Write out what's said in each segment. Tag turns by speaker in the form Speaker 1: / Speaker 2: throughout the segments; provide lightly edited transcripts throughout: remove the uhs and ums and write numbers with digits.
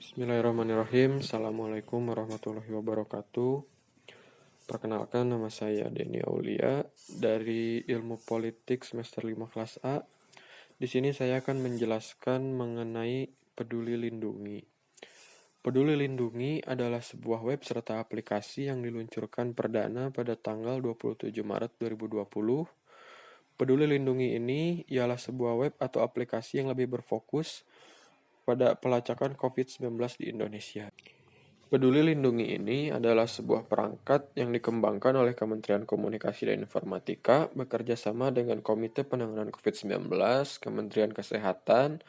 Speaker 1: Bismillahirrahmanirrahim. Assalamualaikum warahmatullahi wabarakatuh. Perkenalkan, nama saya Denny Aulia dari Ilmu Politik semester 5 kelas A. Di sini saya akan menjelaskan mengenai Peduli Lindungi. Peduli Lindungi adalah sebuah web serta aplikasi yang diluncurkan perdana pada tanggal 27 Maret 2020. Peduli Lindungi ini ialah sebuah web atau aplikasi yang lebih berfokus pada pelacakan COVID-19 di Indonesia. Peduli Lindungi ini adalah sebuah perangkat yang dikembangkan oleh Kementerian Komunikasi dan Informatika bekerja sama dengan Komite Penanganan COVID-19, Kementerian Kesehatan,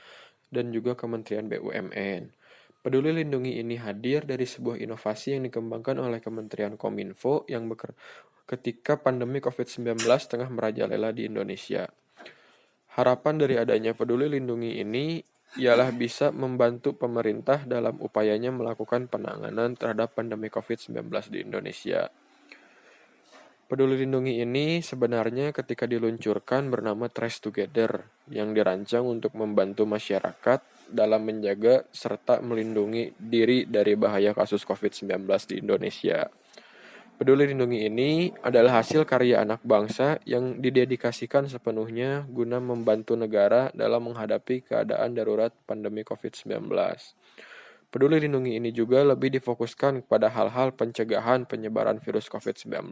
Speaker 1: dan juga Kementerian BUMN. Peduli Lindungi ini hadir dari sebuah inovasi yang dikembangkan oleh Kementerian Kominfo yang ketika pandemi COVID-19 tengah merajalela di Indonesia. Harapan dari adanya Peduli Lindungi ini ialah bisa membantu pemerintah dalam upayanya melakukan penanganan terhadap pandemi COVID-19 di Indonesia. Peduli Lindungi ini sebenarnya ketika diluncurkan bernama Trace Together, yang dirancang untuk membantu masyarakat dalam menjaga serta melindungi diri dari bahaya kasus COVID-19 di Indonesia. Peduli Lindungi ini adalah hasil karya anak bangsa yang didedikasikan sepenuhnya guna membantu negara dalam menghadapi keadaan darurat pandemi COVID-19. Peduli Lindungi ini juga lebih difokuskan kepada hal-hal pencegahan penyebaran virus COVID-19,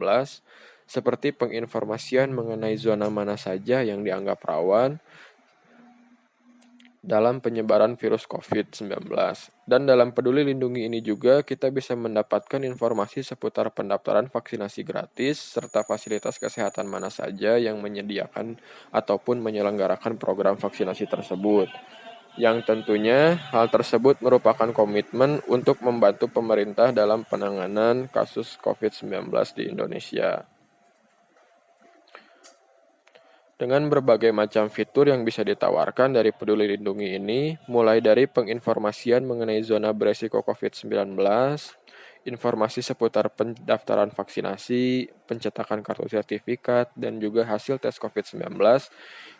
Speaker 1: seperti penginformasian mengenai zona mana saja yang dianggap rawan dalam penyebaran virus COVID-19. Dan dalam Peduli Lindungi ini juga kita bisa mendapatkan informasi seputar pendaftaran vaksinasi gratis serta fasilitas kesehatan mana saja yang menyediakan ataupun menyelenggarakan program vaksinasi tersebut. Yang tentunya hal tersebut merupakan komitmen untuk membantu pemerintah dalam penanganan kasus COVID-19 di Indonesia. Dengan berbagai macam fitur yang bisa ditawarkan dari Peduli Lindungi ini, mulai dari penginformasian mengenai zona beresiko COVID-19, informasi seputar pendaftaran vaksinasi, pencetakan kartu sertifikat, dan juga hasil tes COVID-19,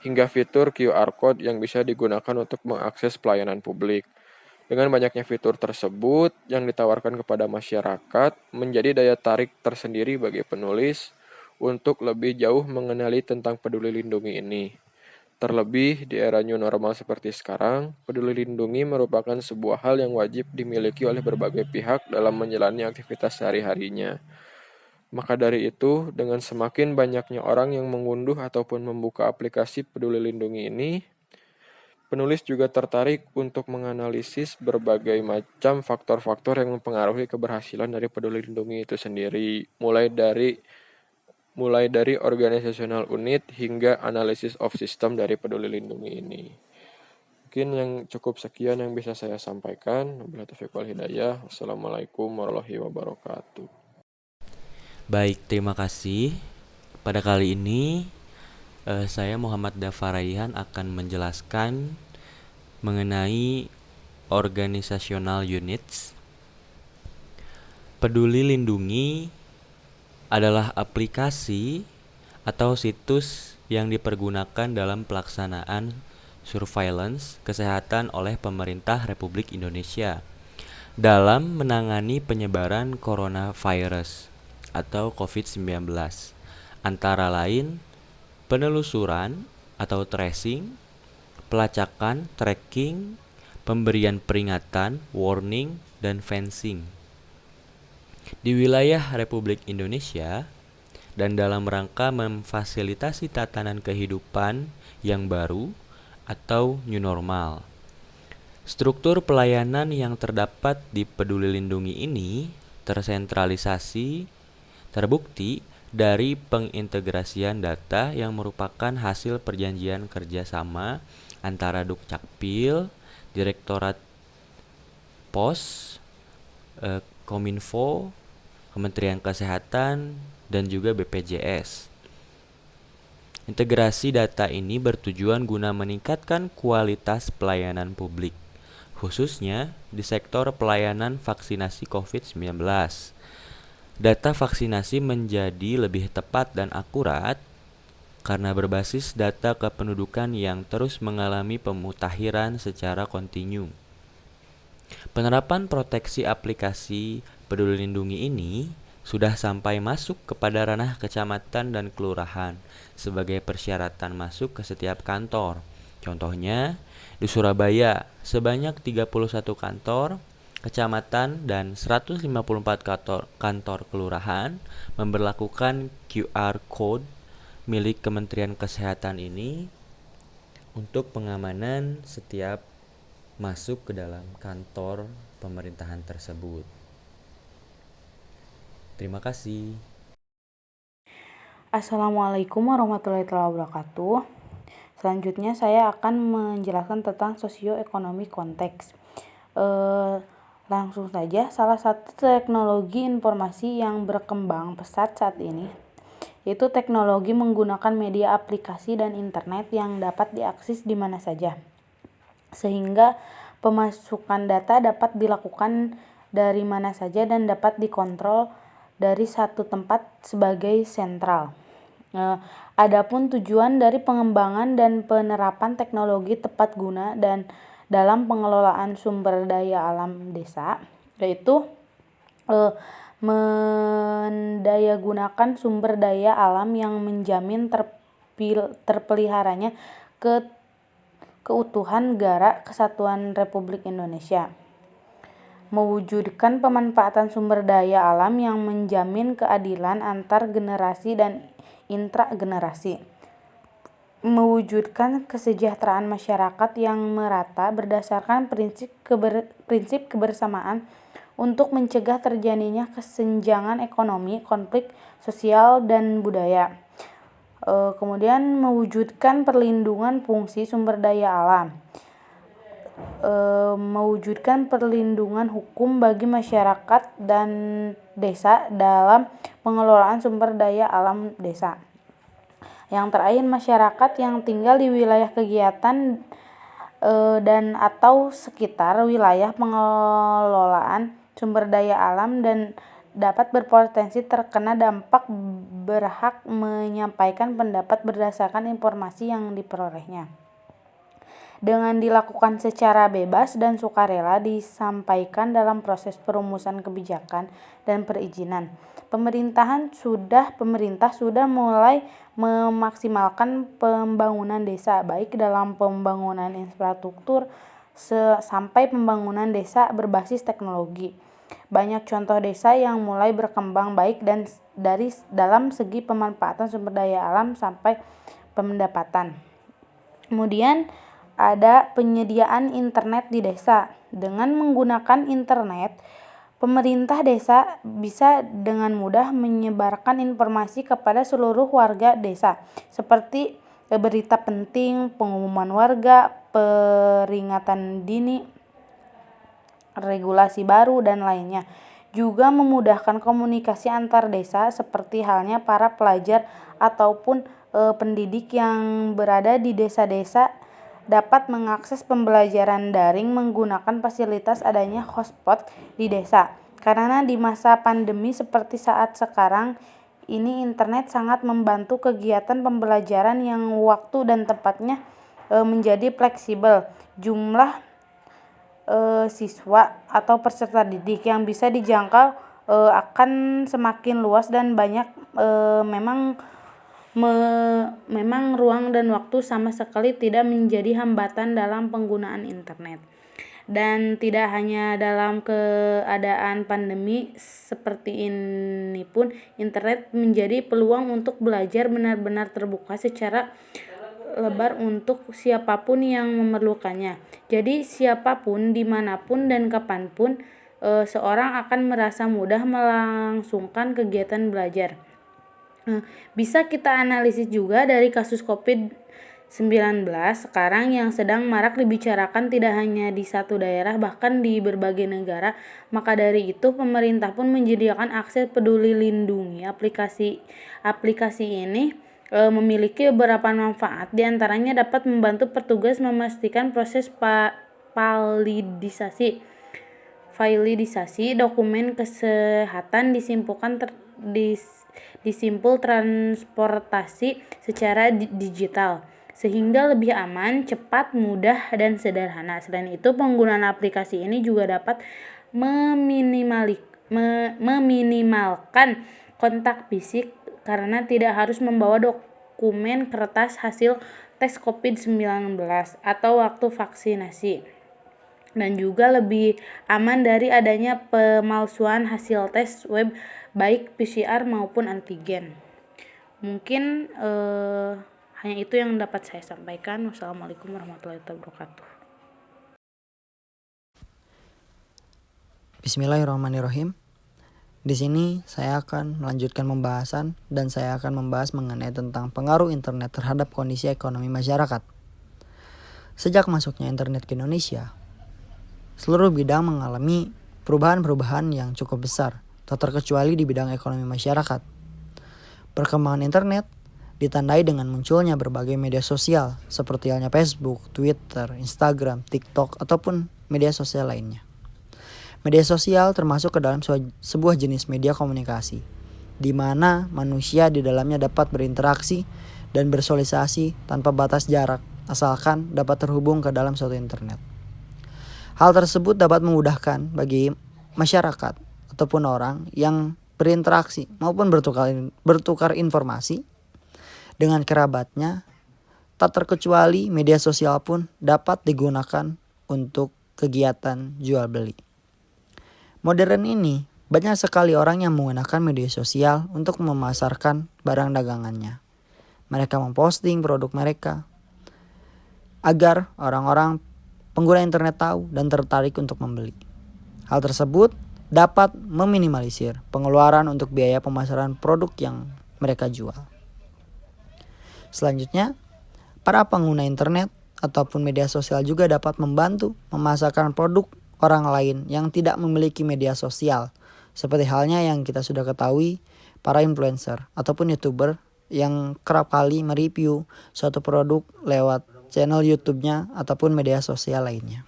Speaker 1: hingga fitur QR Code yang bisa digunakan untuk mengakses pelayanan publik. Dengan banyaknya fitur tersebut yang ditawarkan kepada masyarakat, menjadi daya tarik tersendiri bagi penulis untuk lebih jauh mengenali tentang Peduli Lindungi ini. Terlebih di era new normal seperti sekarang, Peduli Lindungi merupakan sebuah hal yang wajib dimiliki oleh berbagai pihak dalam menjalani aktivitas sehari-harinya. Maka dari itu, dengan semakin banyaknya orang yang mengunduh ataupun membuka aplikasi Peduli Lindungi ini, penulis juga tertarik untuk menganalisis berbagai macam faktor-faktor yang mempengaruhi keberhasilan dari Peduli Lindungi itu sendiri, mulai dari organisasional unit hingga analisis of system dari Peduli Lindungi ini. Mungkin yang cukup sekian yang bisa saya sampaikan. Wabillahi taufiq wal hidayah. Wassalamualaikum warahmatullahi wabarakatuh.
Speaker 2: Baik, terima kasih. Pada kali ini saya Muhammad Dafaraihan akan menjelaskan mengenai organizational units. Peduli Lindungi adalah aplikasi atau situs yang dipergunakan dalam pelaksanaan surveillance kesehatan oleh pemerintah Republik Indonesia dalam menangani penyebaran coronavirus atau COVID-19, antara lain penelusuran atau tracing, pelacakan, tracking, pemberian peringatan, warning, dan fencing di wilayah Republik Indonesia dan dalam rangka memfasilitasi tatanan kehidupan yang baru atau new normal. Struktur pelayanan yang terdapat di Peduli Lindungi ini tersentralisasi, terbukti dari pengintegrasian data yang merupakan hasil perjanjian kerjasama antara Dukcapil, Direktorat Pos, Kominfo, Kementerian Kesehatan, dan juga BPJS. Integrasi data ini bertujuan guna meningkatkan kualitas pelayanan publik, khususnya di sektor pelayanan vaksinasi COVID-19. Data vaksinasi menjadi lebih tepat dan akurat karena berbasis data kependudukan yang terus mengalami pemutahiran secara kontinu. Penerapan proteksi aplikasi Peduli Lindungi ini sudah sampai masuk kepada ranah kecamatan dan kelurahan sebagai persyaratan masuk ke setiap kantor. Contohnya, di Surabaya sebanyak 31 kantor kecamatan dan 154 kantor kelurahan memberlakukan QR Code milik Kementerian Kesehatan ini untuk pengamanan setiap masuk ke dalam kantor pemerintahan tersebut. Terima kasih.
Speaker 3: Assalamualaikum warahmatullahi wabarakatuh. Selanjutnya saya akan menjelaskan tentang sosioekonomi konteks. Langsung saja, salah satu teknologi informasi yang berkembang pesat saat ini yaitu teknologi menggunakan media aplikasi dan internet yang dapat diakses di mana saja, sehingga pemasukan data dapat dilakukan dari mana saja dan dapat dikontrol dari satu tempat sebagai sentral. Adapun tujuan dari pengembangan dan penerapan teknologi tepat guna dan dalam pengelolaan sumber daya alam desa, yaitu mendayagunakan sumber daya alam yang menjamin terpeliharanya keutuhan negara kesatuan Republik Indonesia. Mewujudkan pemanfaatan sumber daya alam yang menjamin keadilan antar generasi dan intragenerasi. Mewujudkan kesejahteraan masyarakat yang merata berdasarkan prinsip kebersamaan untuk mencegah terjadinya kesenjangan ekonomi, konflik sosial dan budaya. Kemudian mewujudkan perlindungan fungsi sumber daya alam. Mewujudkan perlindungan hukum bagi masyarakat dan desa dalam pengelolaan sumber daya alam desa. Yang terakhir, masyarakat yang tinggal di wilayah kegiatan dan atau sekitar wilayah pengelolaan sumber daya alam dan dapat berpotensi terkena dampak berhak menyampaikan pendapat berdasarkan informasi yang diperolehnya. Dengan dilakukan secara bebas dan sukarela disampaikan dalam proses perumusan kebijakan dan perizinan. Pemerintah sudah mulai memaksimalkan pembangunan desa, baik dalam pembangunan infrastruktur sampai pembangunan desa berbasis teknologi. Banyak contoh desa yang mulai berkembang baik dan dalam segi pemanfaatan sumber daya alam sampai pendapatan. Kemudian ada penyediaan internet di desa. Dengan menggunakan internet, pemerintah desa bisa dengan mudah menyebarkan informasi kepada seluruh warga desa, seperti berita penting, pengumuman warga, peringatan dini, regulasi baru, dan lainnya. Juga memudahkan komunikasi antar desa, seperti halnya para pelajar ataupun pendidik yang berada di desa-desa dapat mengakses pembelajaran daring menggunakan fasilitas adanya hotspot di desa. Karena di masa pandemi seperti saat sekarang ini, internet sangat membantu kegiatan pembelajaran yang waktu dan tempatnya menjadi fleksibel. Jumlah siswa atau peserta didik yang bisa dijangkau akan semakin luas dan banyak. Memang ruang dan waktu sama sekali tidak menjadi hambatan dalam penggunaan internet. Dan tidak hanya dalam keadaan pandemi seperti ini pun, internet menjadi peluang untuk belajar benar-benar terbuka secara lebar untuk siapapun yang memerlukannya. Jadi siapapun, dimanapun dan kapanpun seorang akan merasa mudah melangsungkan kegiatan belajar. Bisa kita analisis juga dari kasus COVID-19 sekarang yang sedang marak dibicarakan tidak hanya di satu daerah, bahkan di berbagai negara. Maka dari itu pemerintah pun menyediakan akses Peduli Lindungi. Aplikasi ini memiliki beberapa manfaat. Di antaranya dapat membantu petugas memastikan proses validisasi dokumen kesehatan disimpul transportasi secara digital, sehingga lebih aman, cepat, mudah, dan sederhana. Selain itu, penggunaan aplikasi ini juga dapat meminimalkan kontak fisik karena tidak harus membawa dokumen kertas hasil tes COVID-19 atau waktu vaksinasi, dan juga lebih aman dari adanya pemalsuan hasil tes web baik PCR maupun antigen. Mungkin hanya itu yang dapat saya sampaikan. Wassalamualaikum warahmatullahi wabarakatuh.
Speaker 4: Bismillahirrahmanirrahim. Di sini saya akan melanjutkan pembahasan dan saya akan membahas mengenai tentang pengaruh internet terhadap kondisi ekonomi masyarakat. Sejak masuknya internet ke Indonesia, seluruh bidang mengalami perubahan-perubahan yang cukup besar, tak terkecuali di bidang ekonomi masyarakat. Perkembangan internet ditandai dengan munculnya berbagai media sosial seperti halnya Facebook, Twitter, Instagram, TikTok, ataupun media sosial lainnya. Media sosial termasuk ke dalam sebuah jenis media komunikasi, di mana manusia di dalamnya dapat berinteraksi dan bersosialisasi tanpa batas jarak, asalkan dapat terhubung ke dalam suatu internet. Hal tersebut dapat memudahkan bagi masyarakat ataupun orang yang berinteraksi maupun bertukar informasi dengan kerabatnya. Tak terkecuali media sosial pun dapat digunakan untuk kegiatan jual beli. Modern ini banyak sekali orang yang menggunakan media sosial untuk memasarkan barang dagangannya. Mereka memposting produk mereka agar orang-orang pengguna internet tahu dan tertarik untuk membeli. Hal tersebut dapat meminimalisir pengeluaran untuk biaya pemasaran produk yang mereka jual. Selanjutnya, para pengguna internet ataupun media sosial juga dapat membantu memasarkan produk orang lain yang tidak memiliki media sosial. Seperti halnya yang kita sudah ketahui, para influencer ataupun YouTuber yang kerap kali mereview suatu produk lewat channel YouTube-nya ataupun media sosial lainnya.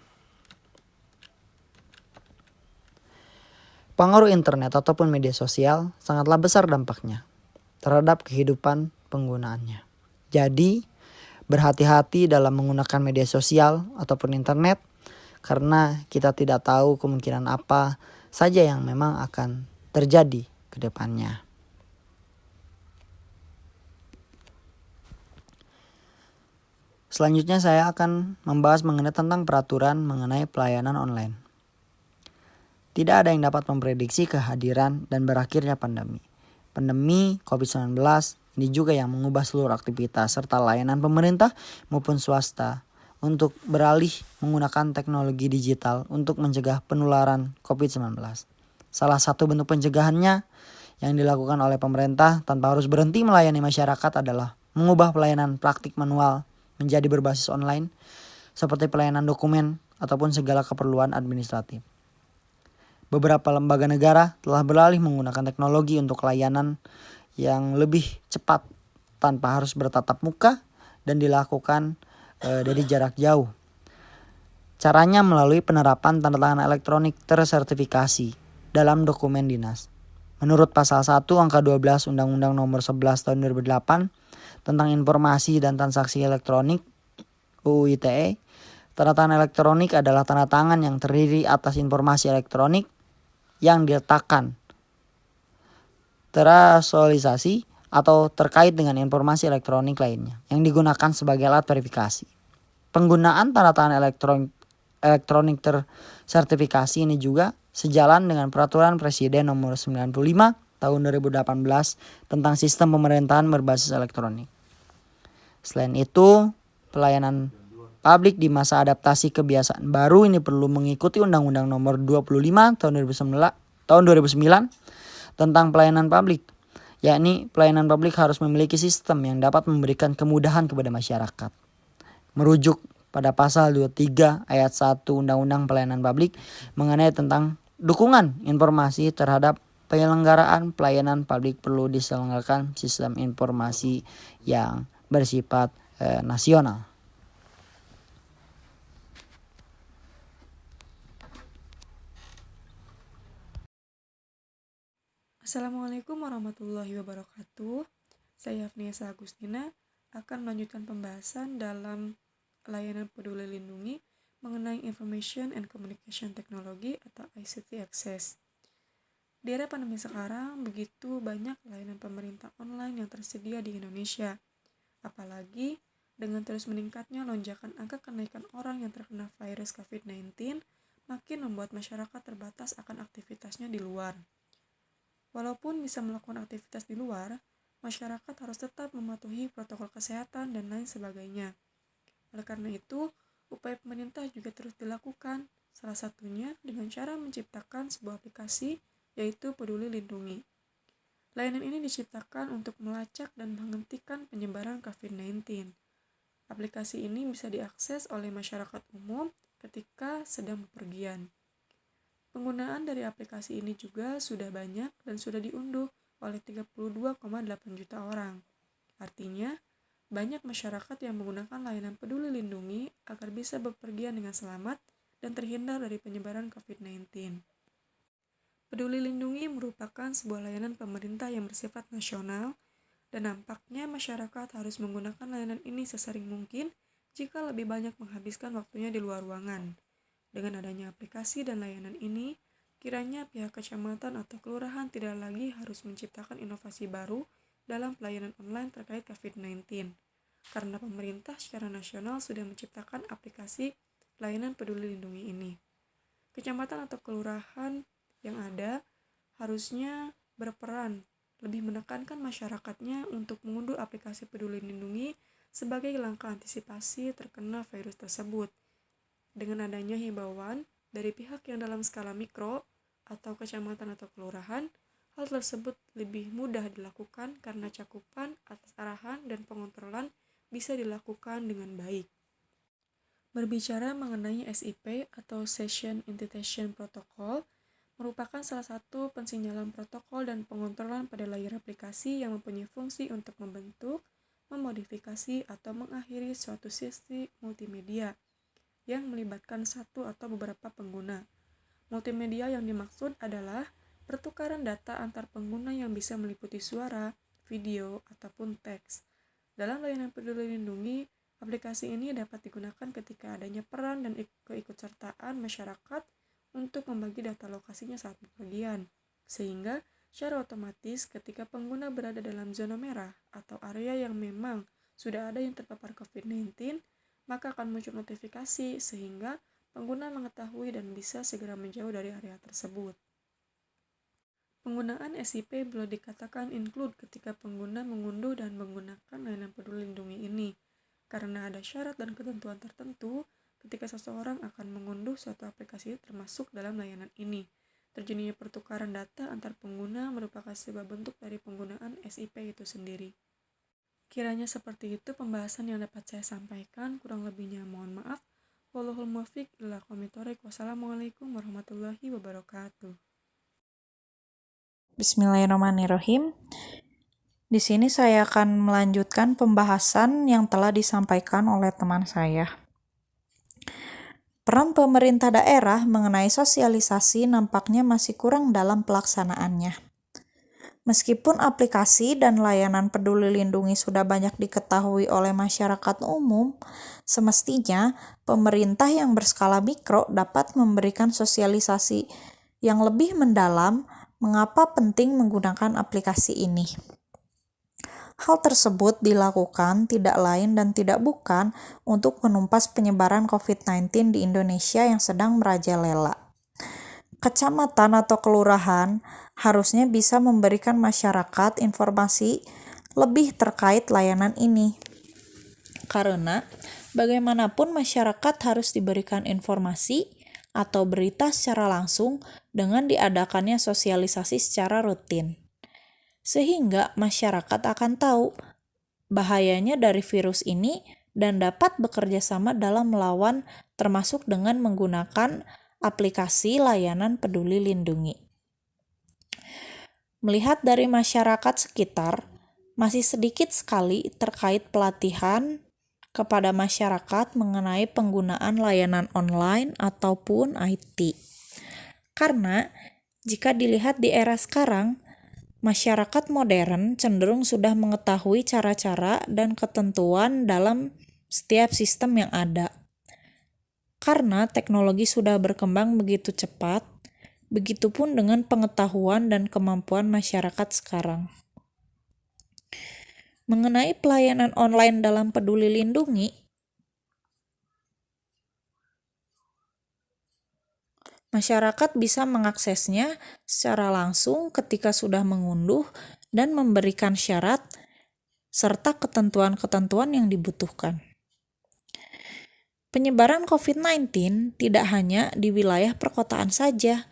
Speaker 4: Pengaruh internet ataupun media sosial sangatlah besar dampaknya terhadap kehidupan penggunaannya. Jadi, berhati-hati dalam menggunakan media sosial ataupun internet karena kita tidak tahu kemungkinan apa saja yang memang akan terjadi ke depannya. Selanjutnya saya akan membahas mengenai tentang peraturan mengenai pelayanan online. Tidak ada yang dapat memprediksi kehadiran dan berakhirnya pandemi. Pandemi COVID-19 ini juga yang mengubah seluruh aktivitas serta layanan pemerintah maupun swasta untuk beralih menggunakan teknologi digital untuk mencegah penularan COVID-19. Salah satu bentuk pencegahannya yang dilakukan oleh pemerintah tanpa harus berhenti melayani masyarakat adalah mengubah pelayanan praktik manual menjadi berbasis online seperti pelayanan dokumen ataupun segala keperluan administratif. Beberapa lembaga negara telah beralih menggunakan teknologi untuk layanan yang lebih cepat tanpa harus bertatap muka dan dilakukan dari jarak jauh. Caranya melalui penerapan tanda tangan elektronik tersertifikasi dalam dokumen dinas. Menurut pasal 1 angka 12 Undang-Undang Nomor 11 Tahun 2008 tentang Informasi dan Transaksi Elektronik UU ITE, tanda tangan elektronik adalah tanda tangan yang terdiri atas informasi elektronik yang diletakkan terasosiasi atau terkait dengan informasi elektronik lainnya yang digunakan sebagai alat verifikasi. Penggunaan tanda tangan elektronik tersertifikasi ini juga sejalan dengan Peraturan Presiden Nomor 95 Tahun 2018 tentang Sistem Pemerintahan Berbasis Elektronik. Selain itu, pelayanan publik di masa adaptasi kebiasaan baru ini perlu mengikuti Undang-Undang Nomor 25 Tahun 2009 tentang pelayanan publik. Yakni pelayanan publik harus memiliki sistem yang dapat memberikan kemudahan kepada masyarakat. Merujuk pada pasal 23 ayat 1 Undang-Undang Pelayanan Publik mengenai tentang dukungan informasi terhadap penyelenggaraan pelayanan publik perlu diselenggarakan sistem informasi yang bersifat nasional.
Speaker 5: Assalamualaikum warahmatullahi wabarakatuh. Saya Afniasa Agustina akan melanjutkan pembahasan dalam layanan Peduli Lindungi mengenai Information and Communication Technology atau ICT Access. Di era pandemi sekarang, begitu banyak layanan pemerintah online yang tersedia di Indonesia. Apalagi dengan terus meningkatnya lonjakan angka kenaikan orang yang terkena virus COVID-19, makin membuat masyarakat terbatas akan aktivitasnya di luar. Walaupun bisa melakukan aktivitas di luar, masyarakat harus tetap mematuhi protokol kesehatan dan lain sebagainya. Oleh karena itu, upaya pemerintah juga terus dilakukan, salah satunya dengan cara menciptakan sebuah aplikasi yaitu Peduli Lindungi. Layanan ini diciptakan untuk melacak dan menghentikan penyebaran COVID-19. Aplikasi ini bisa diakses oleh masyarakat umum ketika sedang bepergian. Penggunaan dari aplikasi ini juga sudah banyak dan sudah diunduh oleh 32,8 juta orang. Artinya, banyak masyarakat yang menggunakan layanan Peduli Lindungi agar bisa bepergian dengan selamat dan terhindar dari penyebaran COVID-19. Peduli Lindungi merupakan sebuah layanan pemerintah yang bersifat nasional dan nampaknya masyarakat harus menggunakan layanan ini sesering mungkin jika lebih banyak menghabiskan waktunya di luar ruangan. Dengan adanya aplikasi dan layanan ini, kiranya pihak kecamatan atau kelurahan tidak lagi harus menciptakan inovasi baru dalam pelayanan online terkait COVID-19, karena pemerintah secara nasional sudah menciptakan aplikasi layanan Peduli Lindungi ini. Kecamatan atau kelurahan yang ada harusnya berperan lebih menekankan masyarakatnya untuk mengunduh aplikasi Peduli Lindungi sebagai langkah antisipasi terkena virus tersebut. Dengan adanya himbauan dari pihak yang dalam skala mikro atau kecamatan atau kelurahan, hal tersebut lebih mudah dilakukan karena cakupan atas arahan dan pengontrolan bisa dilakukan dengan baik. Berbicara mengenai SIP atau Session Invitation Protocol, merupakan salah satu pensinyalan protokol dan pengontrolan pada layar aplikasi yang mempunyai fungsi untuk membentuk, memodifikasi, atau mengakhiri suatu sesi multimedia yang melibatkan satu atau beberapa pengguna. Multimedia yang dimaksud adalah pertukaran data antar pengguna yang bisa meliputi suara, video, ataupun teks. Dalam layanan Peduli Lindungi, aplikasi ini dapat digunakan ketika adanya peran dan keikutsertaan masyarakat untuk membagi data lokasinya saat bepergian, sehingga secara otomatis ketika pengguna berada dalam zona merah atau area yang memang sudah ada yang terpapar COVID-19, maka akan muncul notifikasi sehingga pengguna mengetahui dan bisa segera menjauh dari area tersebut. Penggunaan SIP boleh dikatakan include ketika pengguna mengunduh dan menggunakan layanan Peduli Lindungi ini, karena ada syarat dan ketentuan tertentu ketika seseorang akan mengunduh suatu aplikasi termasuk dalam layanan ini. Terjadinya pertukaran data antar pengguna merupakan sebuah bentuk dari penggunaan SIP itu sendiri. Kiranya seperti itu pembahasan yang dapat saya sampaikan, kurang lebihnya mohon maaf. Wallahul muwaffiq ila aqwamit thoriq. Wassalamualaikum warahmatullahi wabarakatuh.
Speaker 6: Bismillahirrahmanirrahim. Di sini saya akan melanjutkan pembahasan yang telah disampaikan oleh teman saya. Peran pemerintah daerah mengenai sosialisasi nampaknya masih kurang dalam pelaksanaannya. Meskipun aplikasi dan layanan Peduli Lindungi sudah banyak diketahui oleh masyarakat umum, semestinya pemerintah yang berskala mikro dapat memberikan sosialisasi yang lebih mendalam mengapa penting menggunakan aplikasi ini. Hal tersebut dilakukan tidak lain dan tidak bukan untuk menumpas penyebaran COVID-19 di Indonesia yang sedang merajalela. Kecamatan atau kelurahan harusnya bisa memberikan masyarakat informasi lebih terkait layanan ini. Karena bagaimanapun masyarakat harus diberikan informasi atau berita secara langsung dengan diadakannya sosialisasi secara rutin. Sehingga masyarakat akan tahu bahayanya dari virus ini dan dapat bekerja sama dalam melawan termasuk dengan menggunakan aplikasi layanan Peduli Lindungi. Melihat dari masyarakat sekitar, masih sedikit sekali terkait pelatihan kepada masyarakat mengenai penggunaan layanan online ataupun IT. Karena jika dilihat di era sekarang, masyarakat modern cenderung sudah mengetahui cara-cara dan ketentuan dalam setiap sistem yang ada. Karena teknologi sudah berkembang begitu cepat, begitupun dengan pengetahuan dan kemampuan masyarakat sekarang. Mengenai pelayanan online dalam Peduli Lindungi, masyarakat bisa mengaksesnya secara langsung ketika sudah mengunduh dan memberikan syarat serta ketentuan-ketentuan yang dibutuhkan. Penyebaran COVID-19 tidak hanya di wilayah perkotaan saja,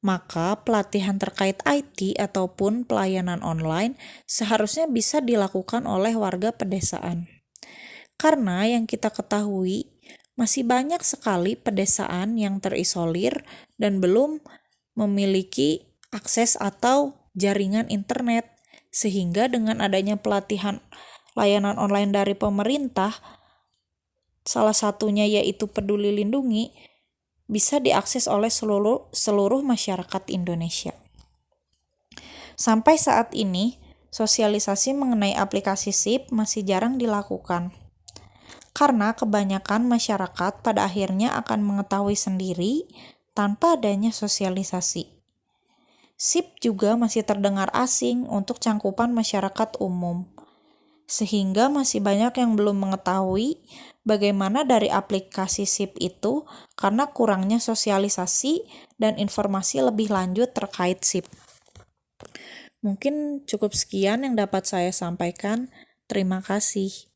Speaker 6: maka pelatihan terkait IT ataupun pelayanan online seharusnya bisa dilakukan oleh warga pedesaan. Karena yang kita ketahui, masih banyak sekali pedesaan yang terisolir dan belum memiliki akses atau jaringan internet, sehingga dengan adanya pelatihan layanan online dari pemerintah, salah satunya yaitu Peduli Lindungi, bisa diakses oleh seluruh masyarakat Indonesia. Sampai saat ini, sosialisasi mengenai aplikasi SIP masih jarang dilakukan. Karena kebanyakan masyarakat pada akhirnya akan mengetahui sendiri tanpa adanya sosialisasi. SIP juga masih terdengar asing untuk cangkupan masyarakat umum, sehingga masih banyak yang belum mengetahui bagaimana dari aplikasi SIP itu karena kurangnya sosialisasi dan informasi lebih lanjut terkait SIP. Mungkin cukup sekian yang dapat saya sampaikan. Terima kasih.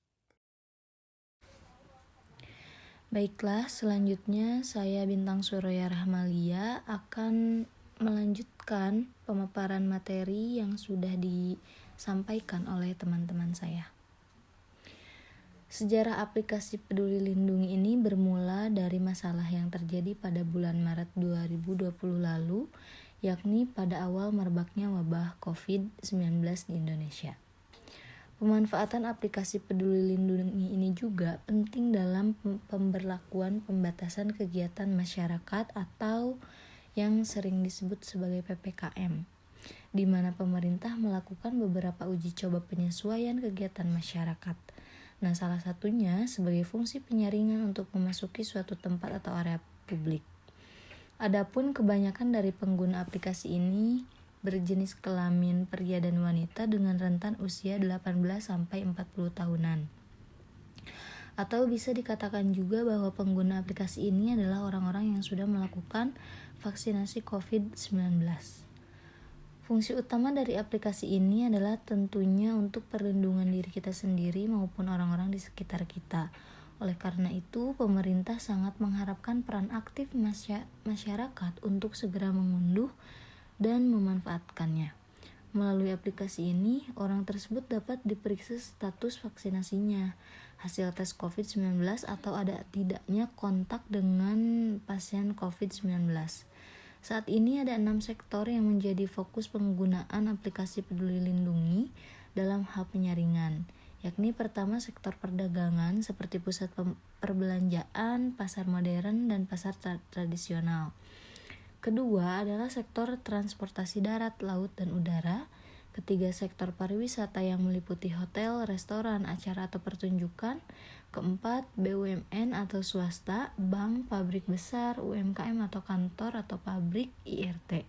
Speaker 3: Baiklah, selanjutnya saya Bintang Suraya Rahmalia akan melanjutkan pemaparan materi yang sudah disampaikan oleh teman-teman saya. Sejarah aplikasi Peduli Lindungi ini bermula dari masalah yang terjadi pada bulan Maret 2020 lalu, yakni pada awal merebaknya wabah COVID-19 di Indonesia. Pemanfaatan aplikasi Peduli Lindungi ini juga penting dalam pemberlakuan pembatasan kegiatan masyarakat atau yang sering disebut sebagai PPKM, di mana pemerintah melakukan beberapa uji coba penyesuaian kegiatan masyarakat. Nah, salah satunya sebagai fungsi penyaringan untuk memasuki suatu tempat atau area publik. Adapun kebanyakan dari pengguna aplikasi ini berjenis kelamin pria dan wanita dengan rentan usia 18-40 tahunan. Atau bisa dikatakan juga bahwa pengguna aplikasi ini adalah orang-orang yang sudah melakukan vaksinasi COVID-19. Fungsi utama dari aplikasi ini adalah tentunya untuk perlindungan diri kita sendiri maupun orang-orang di sekitar kita. Oleh karena itu, pemerintah sangat mengharapkan peran aktif masyarakat untuk segera mengunduh dan memanfaatkannya. Melalui aplikasi ini, orang tersebut dapat diperiksa status vaksinasinya, hasil tes COVID-19 atau ada tidaknya kontak dengan pasien COVID-19. Saat ini ada 6 sektor yang menjadi fokus penggunaan aplikasi Peduli Lindungi dalam hal penyaringan, yakni pertama sektor perdagangan seperti pusat perbelanjaan, pasar modern, dan pasar tradisional. Kedua adalah sektor transportasi darat, laut, dan udara. Ketiga, sektor pariwisata yang meliputi hotel, restoran, acara atau pertunjukan. Keempat, BUMN atau swasta, bank, pabrik besar, UMKM atau kantor atau pabrik, IRT.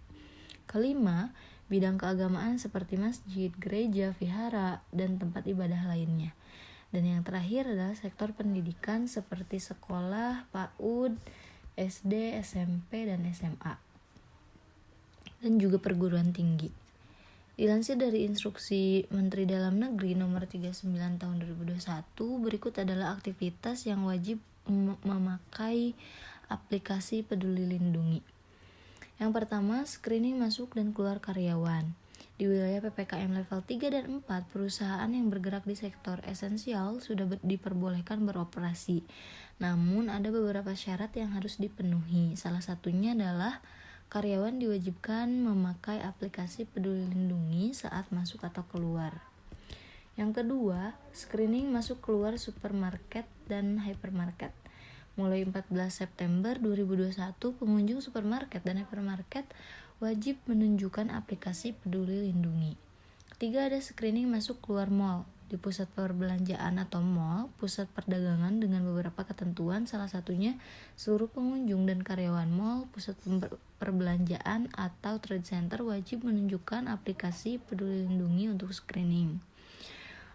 Speaker 3: Kelima, bidang keagamaan seperti masjid, gereja, vihara, dan tempat ibadah lainnya. Dan yang terakhir adalah sektor pendidikan seperti sekolah, PAUD, SD, SMP, dan SMA, dan juga perguruan tinggi. Dilansir dari Instruksi Menteri Dalam Negeri Nomor 39 Tahun 2021, berikut adalah aktivitas yang wajib memakai aplikasi Peduli Lindungi. Yang pertama, screening masuk dan keluar karyawan. Di wilayah PPKM level 3 dan 4, perusahaan yang bergerak di sektor esensial sudah diperbolehkan beroperasi. Namun, ada beberapa syarat yang harus dipenuhi. Salah satunya adalah karyawan diwajibkan memakai aplikasi Peduli Lindungi saat masuk atau keluar. Yang kedua, screening masuk keluar supermarket dan hypermarket. Mulai 14 September 2021, pengunjung supermarket dan hypermarket wajib menunjukkan aplikasi Peduli Lindungi. Ketiga, ada screening masuk keluar mall. Di pusat perbelanjaan atau mall, pusat perdagangan dengan beberapa ketentuan, salah satunya seluruh pengunjung dan karyawan mall, pusat perbelanjaan atau trade center wajib menunjukkan aplikasi Peduli Lindungi untuk screening.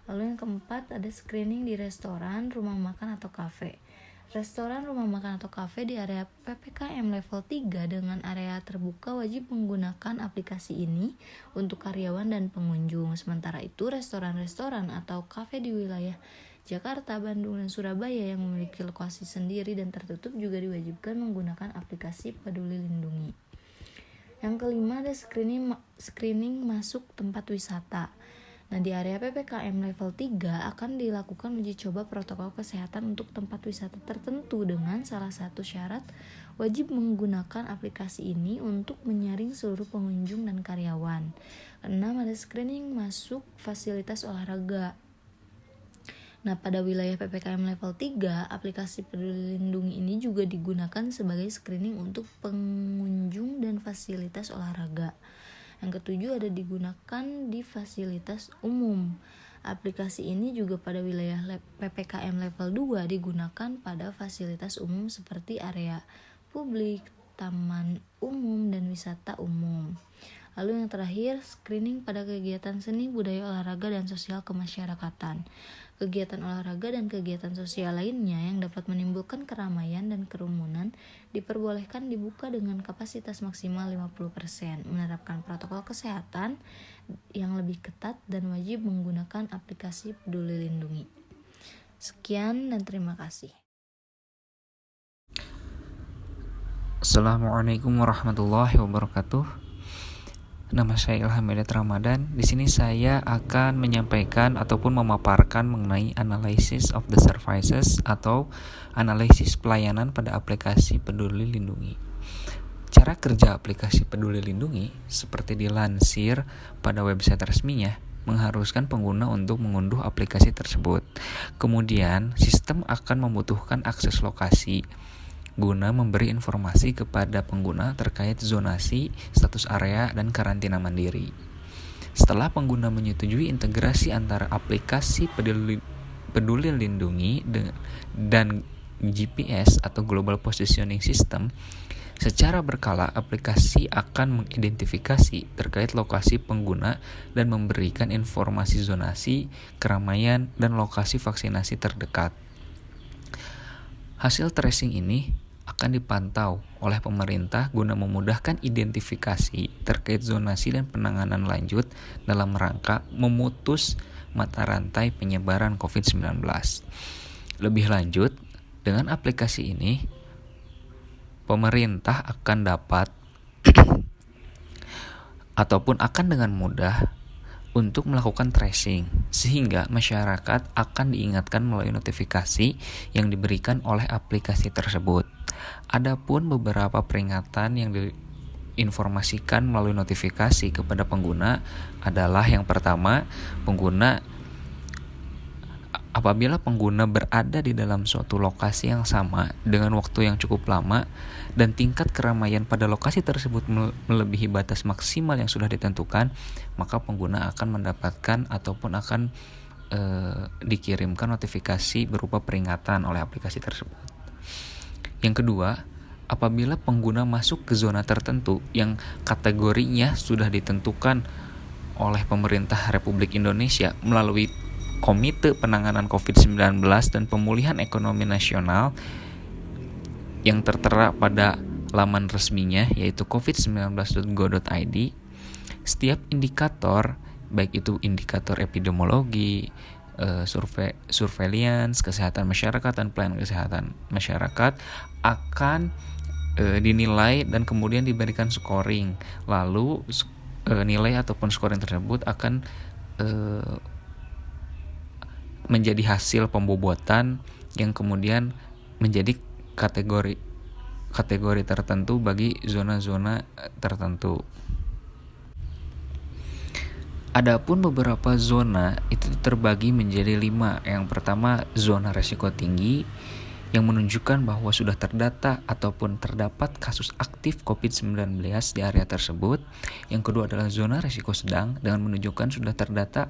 Speaker 3: Lalu yang keempat, ada screening di restoran, rumah makan atau kafe. Restoran, rumah makan atau kafe di area PPKM level 3 dengan area terbuka wajib menggunakan aplikasi ini untuk karyawan dan pengunjung. Sementara itu, restoran-restoran atau kafe di wilayah Jakarta, Bandung, dan Surabaya yang memiliki lokasi sendiri dan tertutup juga diwajibkan menggunakan aplikasi Peduli Lindungi. Yang kelima, ada screening masuk tempat wisata. Nah, di area PPKM level 3 akan dilakukan uji coba protokol kesehatan untuk tempat wisata tertentu dengan salah satu syarat wajib menggunakan aplikasi ini untuk menyaring seluruh pengunjung dan karyawan. Keenam, ada screening masuk fasilitas olahraga. Nah, pada wilayah PPKM level 3, aplikasi Peduli Lindungi ini juga digunakan sebagai screening untuk pengunjung dan fasilitas olahraga. Yang ketujuh, ada digunakan di fasilitas umum. Aplikasi ini juga pada wilayah PPKM level 2 digunakan pada fasilitas umum seperti area publik, taman umum, dan wisata umum. Lalu yang terakhir, screening pada kegiatan seni, budaya, olahraga, dan sosial kemasyarakatan. Kegiatan olahraga dan kegiatan sosial lainnya yang dapat menimbulkan keramaian dan kerumunan diperbolehkan dibuka dengan kapasitas maksimal 50%, menerapkan protokol kesehatan yang lebih ketat dan wajib menggunakan aplikasi Peduli Lindungi. Sekian dan terima kasih.
Speaker 7: Assalamualaikum warahmatullahi wabarakatuh. Nama saya Ilham Medet Ramadan. Di sini saya akan menyampaikan ataupun memaparkan mengenai analysis of the services atau analisis pelayanan pada aplikasi Peduli Lindungi. Cara kerja aplikasi Peduli Lindungi seperti dilansir pada website resminya mengharuskan pengguna untuk mengunduh aplikasi tersebut. Kemudian, sistem akan membutuhkan akses lokasi guna memberi informasi kepada pengguna terkait zonasi, status area, dan karantina mandiri. Setelah pengguna menyetujui integrasi antara aplikasi Peduli Lindungi dan GPS atau Global Positioning System, secara berkala aplikasi akan mengidentifikasi terkait lokasi pengguna dan memberikan informasi zonasi, keramaian, dan lokasi vaksinasi terdekat. Hasil tracing ini akan dipantau oleh pemerintah guna memudahkan identifikasi terkait zonasi dan penanganan lanjut dalam rangka memutus mata rantai penyebaran COVID-19. Lebih lanjut, dengan aplikasi ini, pemerintah akan dapat ataupun akan dengan mudah untuk melakukan tracing, sehingga masyarakat akan diingatkan melalui notifikasi yang diberikan oleh aplikasi tersebut. Adapun beberapa peringatan yang diinformasikan melalui notifikasi kepada pengguna adalah yang pertama, apabila pengguna berada di dalam suatu lokasi yang sama dengan waktu yang cukup lama dan tingkat keramaian pada lokasi tersebut melebihi batas maksimal yang sudah ditentukan, maka pengguna akan mendapatkan ataupun akan dikirimkan notifikasi berupa peringatan oleh aplikasi tersebut. Yang kedua, apabila pengguna masuk ke zona tertentu yang kategorinya sudah ditentukan oleh pemerintah Republik Indonesia melalui Komite Penanganan COVID-19 dan Pemulihan Ekonomi Nasional yang tertera pada laman resminya yaitu covid19.go.id, setiap indikator, baik itu indikator epidemiologi, surveillance, kesehatan masyarakat, dan pelayanan kesehatan masyarakat akan dinilai dan kemudian diberikan scoring. Lalu nilai ataupun scoring tersebut akan menjadi hasil pembobotan yang kemudian menjadi kategori tertentu bagi zona-zona tertentu. Adapun beberapa zona itu terbagi menjadi 5. Yang pertama, zona risiko tinggi. yang menunjukkan bahwa sudah terdata ataupun terdapat kasus aktif COVID-19 di area tersebut. Yang kedua adalah zona risiko sedang dengan menunjukkan sudah terdata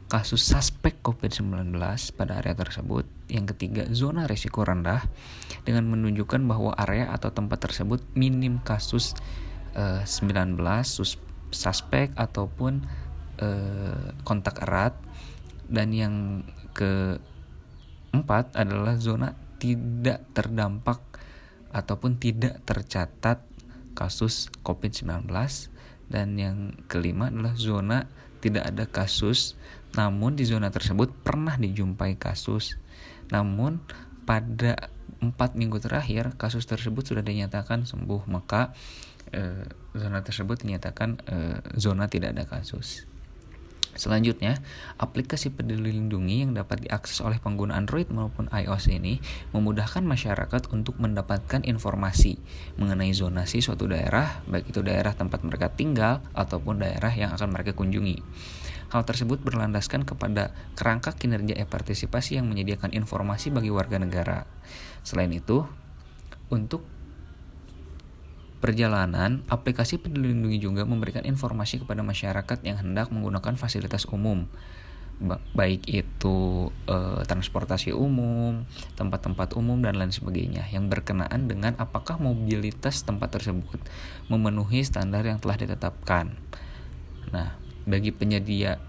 Speaker 7: kasus suspek COVID-19 pada area tersebut. Yang ketiga, zona risiko rendah dengan menunjukkan bahwa area atau tempat tersebut minim kasus 19 suspek ataupun kontak erat. Dan yang keempat adalah zona tidak terdampak ataupun tidak tercatat kasus COVID-19. Dan yang kelima adalah zona tidak ada kasus, namun di zona tersebut pernah dijumpai kasus. Namun pada 4 minggu terakhir kasus tersebut sudah dinyatakan sembuh, maka zona tersebut dinyatakan zona tidak ada kasus. Selanjutnya, aplikasi Peduli Lindungi yang dapat diakses oleh pengguna Android maupun iOS ini memudahkan masyarakat untuk mendapatkan informasi mengenai zonasi suatu daerah, baik itu daerah tempat mereka tinggal ataupun daerah yang akan mereka kunjungi. Hal tersebut berlandaskan kepada kerangka kinerja e-partisipasi yang menyediakan informasi bagi warga negara. Selain itu, untuk perjalanan, aplikasi Peduli Lindungi juga memberikan informasi kepada masyarakat yang hendak menggunakan fasilitas umum, baik itu transportasi umum, tempat-tempat umum, dan lain sebagainya, yang berkenaan dengan apakah mobilitas tempat tersebut memenuhi standar yang telah ditetapkan. Nah, bagi penyedia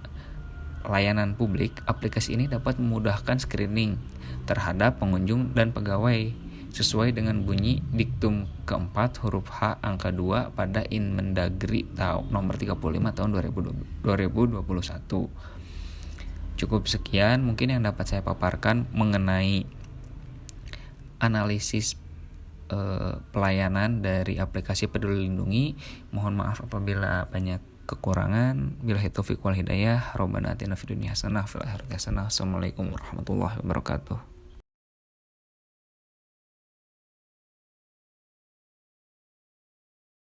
Speaker 7: layanan publik, aplikasi ini dapat memudahkan screening terhadap pengunjung dan pegawai sesuai dengan bunyi diktum keempat huruf H angka 2 pada Inmendagri nomor 35 tahun 2021. Cukup sekian mungkin yang dapat saya paparkan mengenai analisis pelayanan dari aplikasi Peduli Lindungi. Mohon maaf apabila banyak kekurangan. Billahi taufiq wal hidayah. Rabbana atina fid dunya hasanah wa fil akhirati hasanah. Assalamualaikum warahmatullahi wabarakatuh.